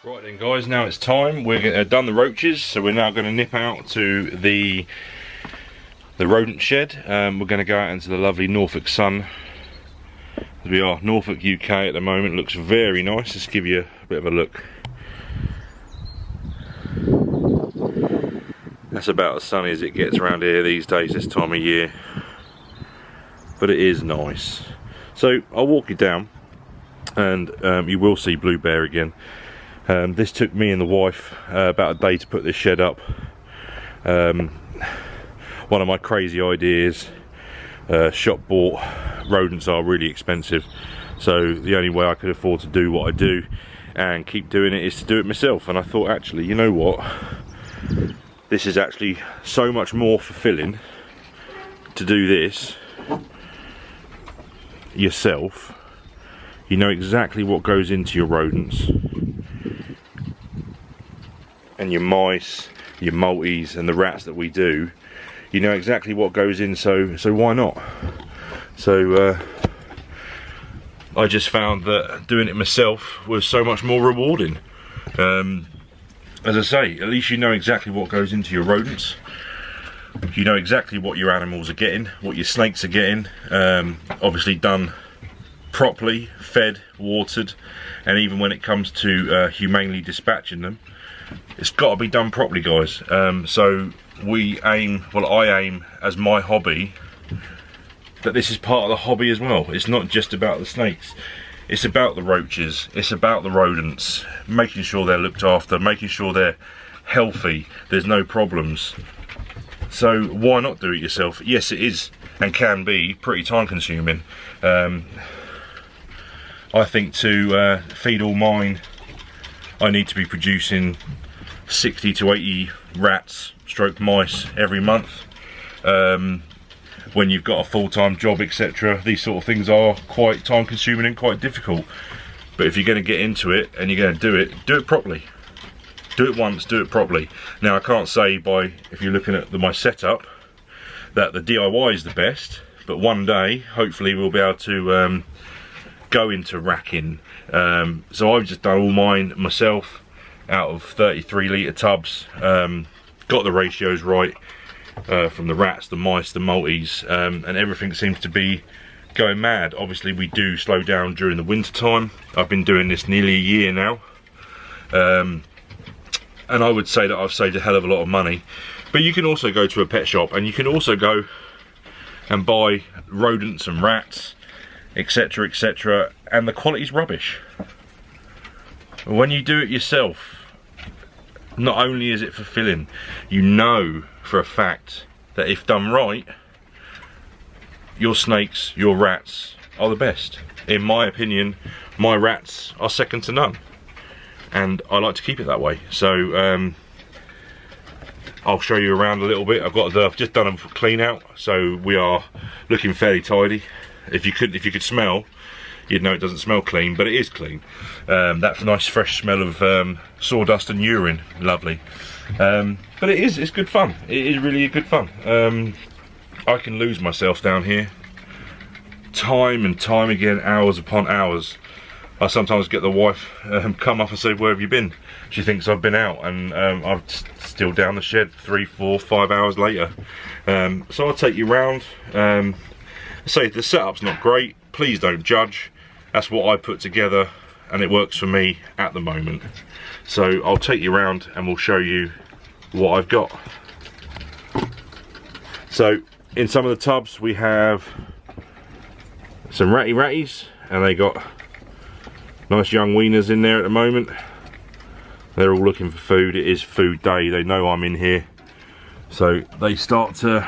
Right then guys, now it's time. We're done the roaches, so we're now going to nip out to the rodent shed. We're going to go out into the lovely Norfolk sun. We are Norfolk, UK at the moment. Looks very nice. Let's give you a bit of a look. That's about as sunny as it gets around here these days, this time of year. But it is nice. So I'll walk you down, and you will see Blue Bear again. This took me and the wife about a day to put this shed up. One of my crazy ideas. Shop bought rodents are really expensive, so the only way I could afford to do what I do and keep doing it is to do it myself. And I thought, actually, you know what, this is actually so much more fulfilling to do this yourself. You know exactly what goes into your rodents and your mice, your multis and the rats that we do. You know exactly what goes in, so why not? So I just found that doing it myself was so much more rewarding. As I say, at least you know exactly what goes into your rodents. You know exactly what your animals are getting, what your snakes are getting. Obviously done properly, fed, watered, and even when it comes to humanely dispatching them, it's got to be done properly, guys. So we aim, well, I aim as my hobby, that this is part of the hobby as well. It's not just about the snakes, it's about the roaches, it's about the rodents, making sure they're looked after, making sure they're healthy, there's no problems. So why not do it yourself? Yes, it is and can be pretty time consuming. I think to feed all mine, I need to be producing 60 to 80 rats stroke mice every month. When you've got a full-time job, etc., these sort of things are quite time consuming and quite difficult. But if you're going to get into it and you're going to do it properly. Do it once, do it properly. Now I can't say if you're looking at my setup, that the DIY is the best, but one day hopefully we'll be able to go into racking. So I've just done all mine myself out of 33 litre tubs. Got the ratios right from the rats, the mice, the multis, and everything seems to be going mad. Obviously we do slow down during the winter time. I've been doing this nearly a year now, and I would say that I've saved a hell of a lot of money. But you can also go to a pet shop and you can also go and buy rodents and rats, etc, etc, and the quality's rubbish. When you do it yourself, not only is it fulfilling, you know for a fact that if done right, your snakes, your rats are the best. In my opinion, my rats are second to none, and I like to keep it that way. So I'll show you around a little bit. I've just done a clean out, so we are looking fairly tidy. If you could smell, you'd know it doesn't smell clean, but it is clean. That nice fresh smell of sawdust and urine, lovely. But it's good fun. It is really good fun. I can lose myself down here time and time again, hours upon hours. I sometimes get the wife come up and say, "Where have you been?" She thinks I've been out, and I'm still down the shed 3, 4, 5 hours later. So I'll take you round. Say the setup's not great, please don't judge. That's what I put together and it works for me at the moment. So I'll take you around and we'll show you what I've got. So in some of the tubs we have some ratties, and they got nice young weaners in there at the moment. They're all looking for food. It is food day, they know I'm in here, so they start to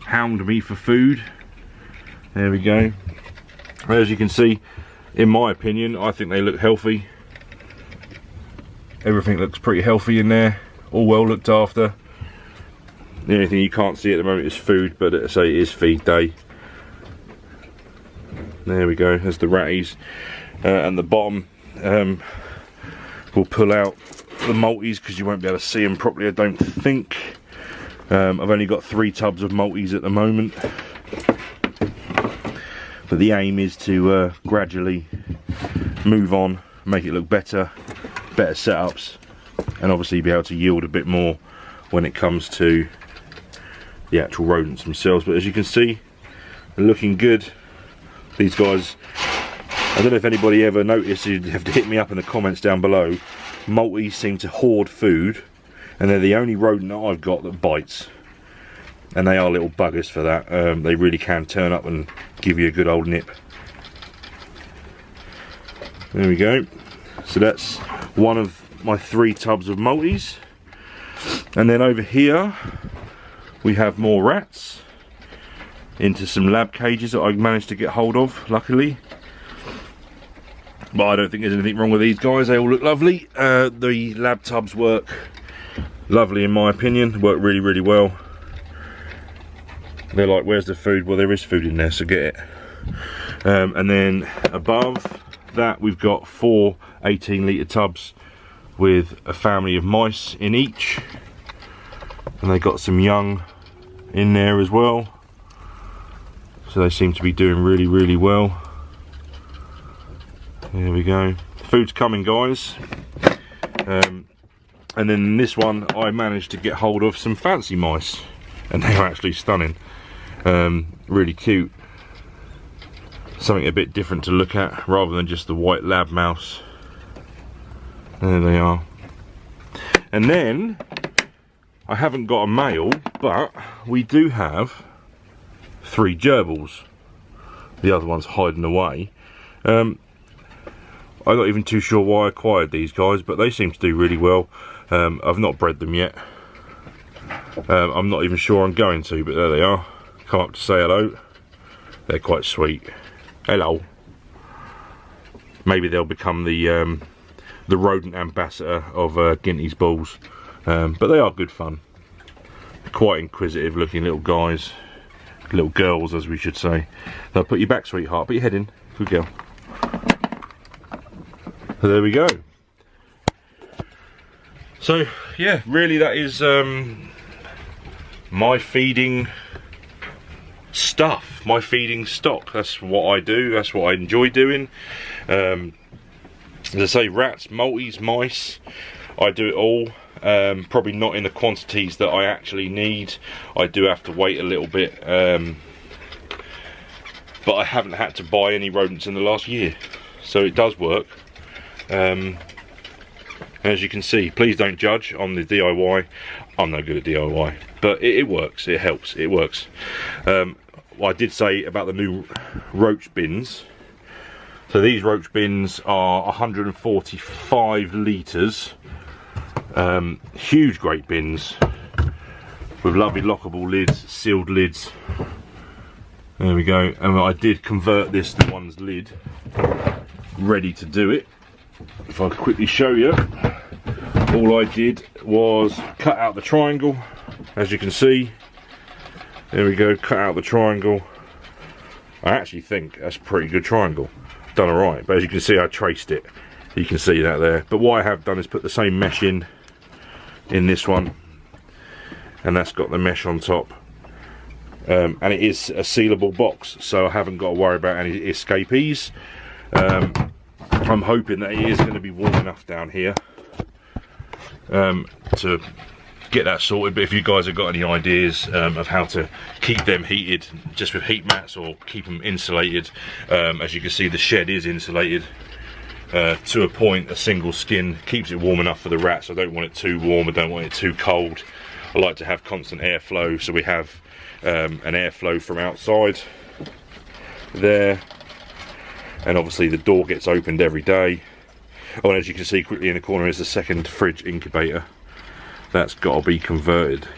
hound me for food. There we go. As you can see, in my opinion, I think they look healthy. Everything looks pretty healthy in there, all well looked after. The only thing you can't see at the moment is food, but I say it is feed day. There we go, there's the ratties. And the bottom, we'll pull out the multis because you won't be able to see them properly, I don't think. I've only got 3 tubs of multis at the moment. But the aim is to gradually move on, make it look better, better setups, and obviously be able to yield a bit more when it comes to the actual rodents themselves. But as you can see, they're looking good. These guys, I don't know if anybody ever noticed, you'd have to hit me up in the comments down below. Maltese seem to hoard food, and they're the only rodent that I've got that bites. And they are little buggers for that. They really can turn up and give you a good old nip. There we go. So that's one of my 3 tubs of Maltese. And then over here we have more rats into some lab cages that I managed to get hold of, luckily. But I don't think there's anything wrong with these guys. They all look lovely. The lab tubs work lovely in my opinion. Work really, really well. They're like, where's the food? Well, there is food in there, so get it. And then above that we've got 4 18-litre tubs with a family of mice in each. And they got some young in there as well. So they seem to be doing really, really well. There we go. Food's coming, guys. And then in this one I managed to get hold of some fancy mice, and they are actually stunning. Really cute. Something a bit different to look at rather than just the white lab mouse. There they are. And then I haven't got a male, but we do have 3 gerbils. The other one's hiding away. I'm not even too sure why I acquired these guys, but they seem to do really well. I've not bred them yet. I'm not even sure I'm going to, but there they are. Come up to say hello. They're quite sweet. Hello. Maybe they'll become the rodent ambassador of Ginty's balls. But they are good fun. Quite inquisitive looking little guys. Little girls, as we should say. They'll put you back, sweetheart. Put your head in. Good girl. So there we go. So yeah, really that is my feeding stuff, my feeding stock. That's what I do, that's what I enjoy doing. As I say, rats, Maltese, mice, I do it all. Probably not in the quantities that I actually need. I do have to wait a little bit, but I haven't had to buy any rodents in the last year, so it does work. As you can see, please don't judge on the DIY. I'm no good at DIY, but it works, it helps, it works. What I did say about the new roach bins. So these roach bins are 145 litres. Huge great bins with lovely lockable lids, sealed lids. There we go. And I did convert this to one's lid, ready to do it. If I could quickly show you, all I did was cut out the triangle, as you can see. There we go, cut out the triangle. I actually think that's a pretty good triangle. Done alright, but as you can see I traced it. You can see that there. But what I have done is put the same mesh in this one, and that's got the mesh on top. And it is a sealable box, so I haven't got to worry about any escapees. I'm hoping that it is going to be warm enough down here to get that sorted. But if you guys have got any ideas of how to keep them heated just with heat mats, or keep them insulated, as you can see the shed is insulated to a point. A single skin keeps it warm enough for the rats. I don't want it too warm, I don't want it too cold. I like to have constant airflow, so we have an airflow from outside there. And obviously the door gets opened every day. Oh, and as you can see quickly in the corner is the second fridge incubator. That's got to be converted.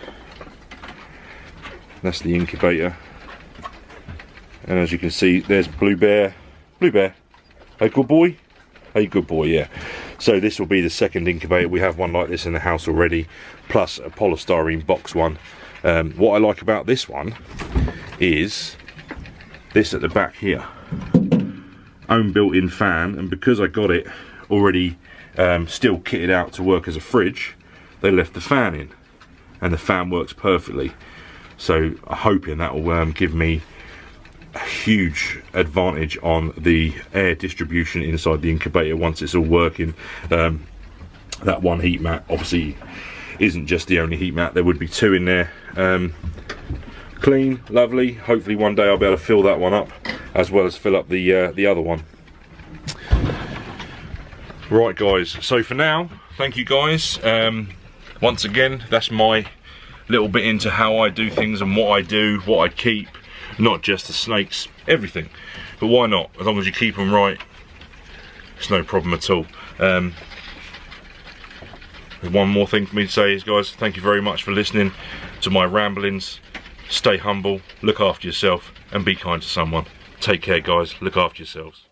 That's the incubator. And as you can see, there's Blue Bear. Blue Bear, hey good boy? Hey good boy, yeah. So this will be the second incubator. We have one like this in the house already, plus a polystyrene box one. What I like about this one is this at the back here. Own built-in fan, and because I got it already still kitted out to work as a fridge, they left the fan in, and the fan works perfectly. So I'm hoping that will give me a huge advantage on the air distribution inside the incubator once it's all working. that one heat mat obviously isn't just the only heat mat. There would be 2 in there. Clean, lovely. Hopefully one day I'll be able to fill that one up as well as fill up the other one. Right guys, so for now, thank you guys. Once again, that's my little bit into how I do things and what I do, what I keep, not just the snakes, everything. But why not? As long as you keep them right, it's no problem at all. One more thing for me to say is, guys, thank you very much for listening to my ramblings. Stay humble, look after yourself, and be kind to someone. Take care, guys. Look after yourselves.